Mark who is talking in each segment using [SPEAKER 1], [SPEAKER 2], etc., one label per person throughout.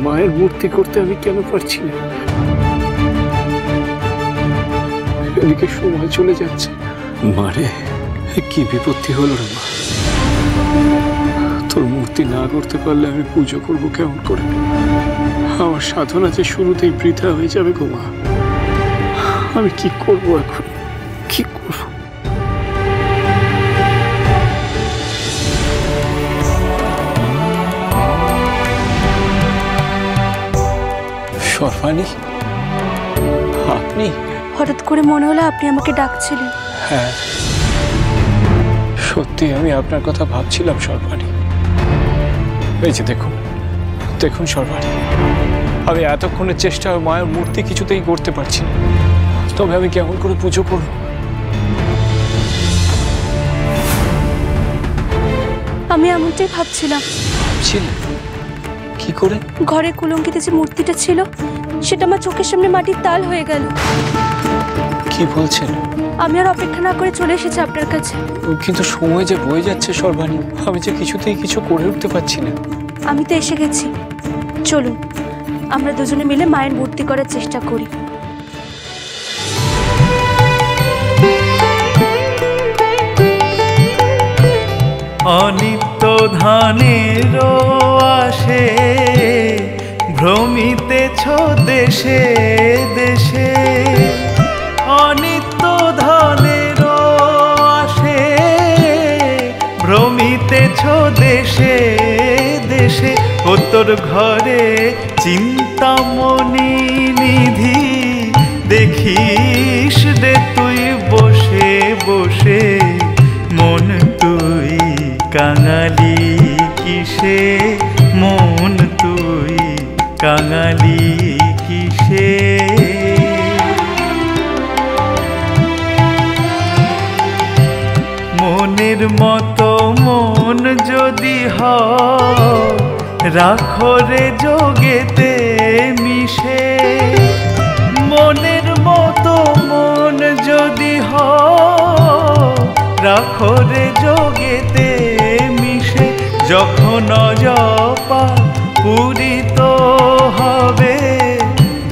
[SPEAKER 1] মায়ের মূর্তি করতে আমি কেন পারছি না? এদিকে সময় চলে যাচ্ছে। মারে, কি বিপত্তি হলো রে মা? তোর মূর্তি না করতে পারলে আমি পুজো করবো কেমন করে? আমার সাধনা যে শুরুতেই বৃথা হয়ে যাবে গো মা। আমি কি করবো এখন? কি করবো? সর্বাণী, আপনি?
[SPEAKER 2] হঠাৎ করে মনে হলো আপনি আমাকে ডাকছিলেন।
[SPEAKER 1] হ্যাঁ, সত্যি আমি আপনার কথা ভাবছিলাম সর্বাণী। এই যে দেখুন দেখুন সর্বাণী, আমি এতক্ষণের চেষ্টা মায়ের মূর্তি কিছুতেই করতে পারছি না। তবে আমি কেমন করে পুজো করব?
[SPEAKER 2] আমি এমনটাই ভাবছিলাম।
[SPEAKER 1] ভাবছিলেন? কি করে?
[SPEAKER 2] ঘরে কুলঙ্কিতে যে মূর্তিটা ছিল সেটা আমার চোখের সামনে মাটির তাল হয়ে গেল।
[SPEAKER 1] কি বলছেন?
[SPEAKER 2] আমি আর অপেক্ষা না করে চলে এসেছি আপনার কাছে।
[SPEAKER 1] কিন্তু সময় যে বয়ে যাচ্ছে সর্বাণী, আমি যে কিছুতেই কিছু করে উঠতে পারছি না।
[SPEAKER 2] আমি তো এসে গেছি, চলুন আমরা দুজনে মিলে মায়ের মূর্তি করার চেষ্টা করি।
[SPEAKER 3] অনিত্য ধানের আসে ভ্রমিতেছ দেশে দেশে, অনিত্য ধানের আসে ভ্রমিতেছ দেশে দেশে, ও তোর ঘরে চিন্তামণি নিধি দেখিস রে তুই বসে বসে, মন তুই কাঙালি কিসে, মন তুই কাঙালি কিসে। মনের মতো মন যদি হয় রাখো রে যোগেতে মিশে, মনের মতো মন যদি হয় রাখো রে যোগেতে মিশে, যখন জপা পূরিত হবে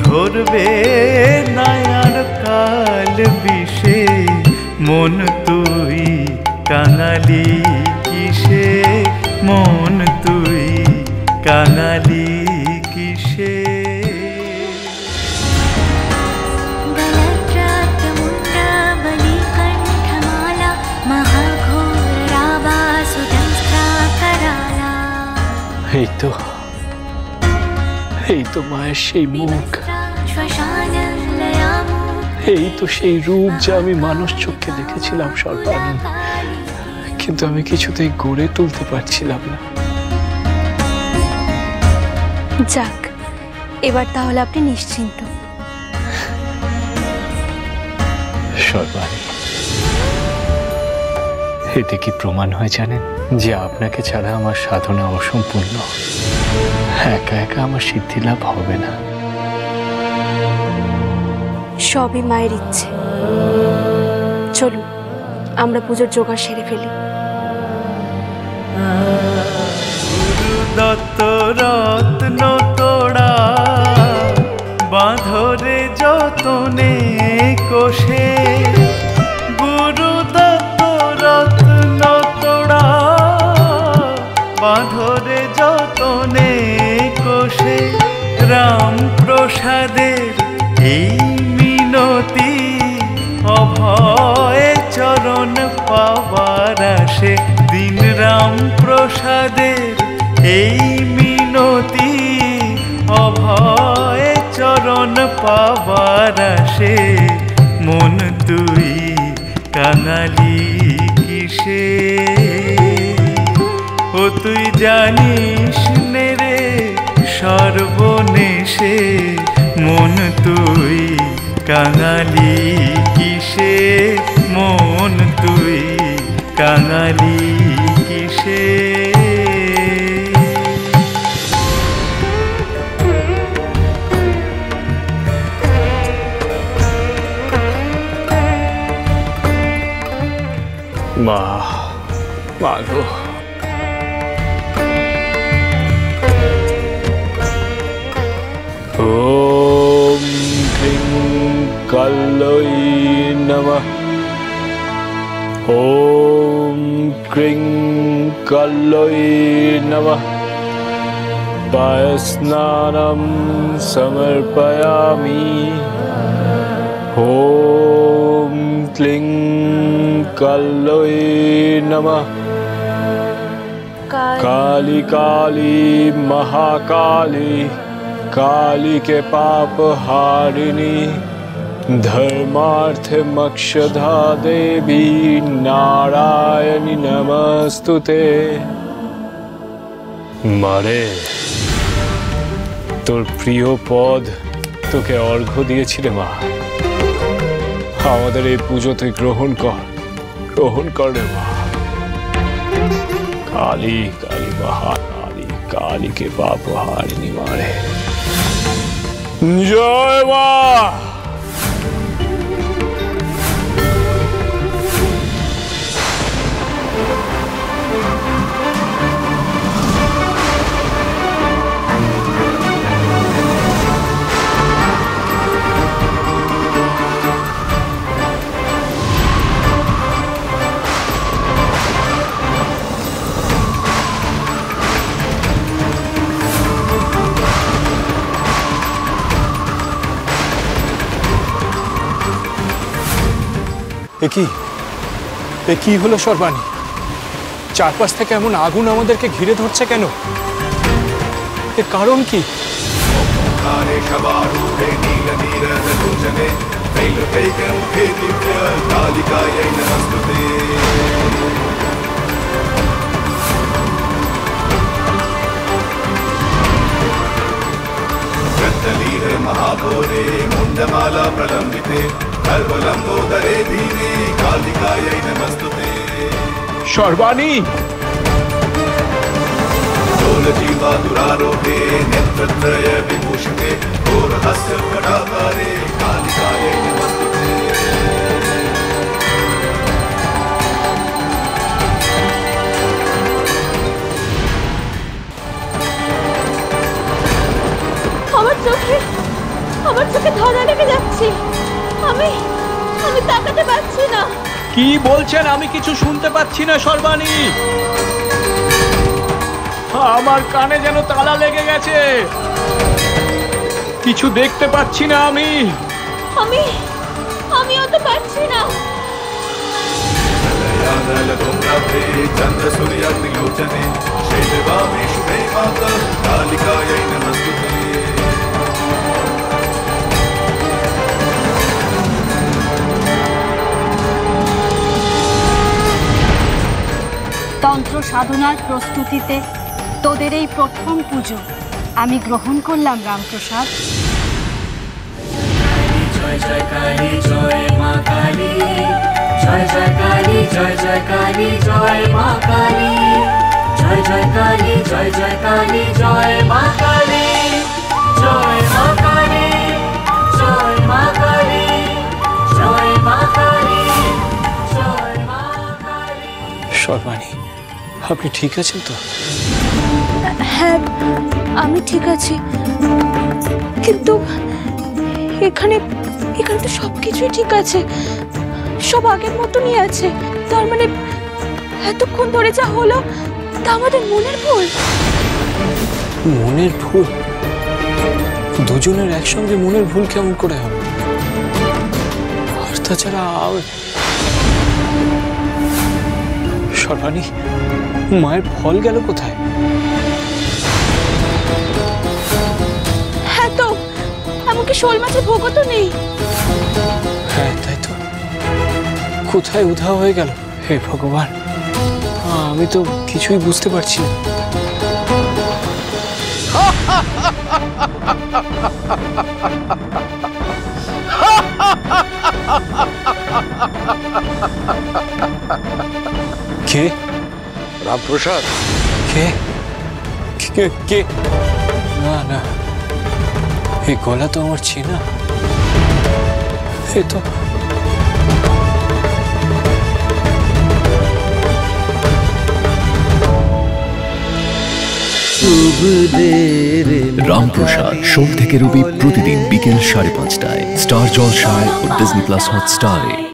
[SPEAKER 3] ধরবে নায়ার কাল বিষে, মন তুই কাঙালি কিসে, মন তুই কাঙালি কিসে।
[SPEAKER 1] এই তো মায়ের সেই মুখ, এই তো সেই রূপ যা আমি মানুষ চোখে দেখেছিলাম সর্বাণী, কিন্তু আমি কিছুতেই গড়ে তুলতে পারছিলাম না।
[SPEAKER 2] যাক, এবার তাহলে আপনি নিশ্চিন্ত।
[SPEAKER 1] সর্বাণী, এতে কি প্রমাণ হয় জানেন যে আপনাকে ছাড়া আমার সাধনা অসম্পূর্ণ, একা একা আমার সিদ্ধি লাভ হবে না।
[SPEAKER 2] সবই মায়ের ইচ্ছে। চলুন আমরা পুজোর জোগাড় সেরে ফেলি।
[SPEAKER 3] দত্ত রত্ন তোড়া বাঁধরে যতনে কোষে, গুরু দত্ত রত্ন তোড়া বাঁধরে যতনে কোষে, রাম প্রসাদের এই মিনতি অভয় চরণ পাবার আসে, দিন রাম প্রসাদের এই মিনতি অভয় চরণ পাবার আসে, মন তুই কাঙালি কিসে। ও তুই জানিস নে রে সর্বনেশে, মন তুই কাঙালি কিসে, মন তুই কাঙালি কিসে।
[SPEAKER 1] মা, মা গো, কাল্যই নমঃ। ওম ক্রিং কাল্যই নমঃ। পায়স্নানম সমর্পয়ামি। ওম ক্লিং কাল্যই নমঃ। काली काली महाकाली, काली के पाप हारिणी, धर्मार्थ मोक्षदा देवी नारायणी नमस्तुते। मारे তোর প্রিয় পদ তোকে অর্ঘ্য দিয়েছিলে মা। আমাদের এই পুজো তুই গ্রহণ কর রে মা। काली काली महाकाली, काली के पाप हारिणी मारे। जय मां। কি হলো সর্বাণী? চারপাশ থেকে এমন আগুন আমাদেরকে ঘিরে ধরছে কেন? এর কারণ কি?
[SPEAKER 4] महाघोरे मुंडमाला प्रलंबिते सर्वलंबोदरे धीरे कालिकायै नमस्तुते।
[SPEAKER 1] সর্বাণী
[SPEAKER 4] जीवा दुरारोहे नेत्रत्रय विभूषिते घोरहस्य कटाकारे कालिकायै नमस्तुते।
[SPEAKER 2] আমার চোখে ধরা লেগে যাচ্ছে। আমি তাকাতে পারছি না।
[SPEAKER 1] কি বলছেন? আমি কিছু শুনতে পাচ্ছি না সর্বাণী। আমার কানে যেন তালা লেগে গেছে। কিছু দেখতে পাচ্ছি না
[SPEAKER 2] আমিও তো পাচ্ছি না।
[SPEAKER 4] चंद्र सूर्याग्निलोचने शैलवामे शुभे माता कालिकायै नमस्तुते।
[SPEAKER 5] তন্ত্র সাধনার প্রস্তুতিতে তোদের এই প্রথম পুজো আমি গ্রহণ করলাম রামপ্রসাদ।
[SPEAKER 6] জয় জয় কালী জয় মা কালী, জয় জয় কালী জয় জয় কালী জয় মা কালী, জয় জয় কালী জয় জয় কালী জয় মা কালী, জয় মা কালী জয় মা কালী, জয় মা কালী জয় মা কালী।
[SPEAKER 1] সর্বাণী, আপনি ঠিক আছেন তো?
[SPEAKER 2] হ্যাঁ, আমি ঠিক আছি, কিন্তু এখানে তো সবকিছুই ঠিক আছে, সব আগের মতনই আছে। তার মানে এতক্ষণ ধরে যা হলো তা আমাদের মনের ভুল।
[SPEAKER 1] মনের ভুল? দুজনের একসঙ্গে মনের ভুল কেমন করে হবে? আর তাছাড়া সর্বাণী, মায়ের ফল গেল কোথায়?
[SPEAKER 2] হ্যাঁ তো, এমনকি শোল মাছের ভোগও তো নেই।
[SPEAKER 1] হ্যাঁ তাই তো, কোথায় উধাও হয়ে গেল? হে ভগবান, আমি তো কিছুই বুঝতে পারছি না। কে?
[SPEAKER 7] রামপ্রসাদ।
[SPEAKER 1] কে? কে? না না, এই গলা তো আমার চেনা। এ তো
[SPEAKER 6] শুভ
[SPEAKER 8] दे रे
[SPEAKER 9] রামপ্রসাদ সোম থেকে রবি প্রতিদিন বিকেল 5:30টায় স্টার জলসায় ও ডিজনি প্লাস হটস্টারে।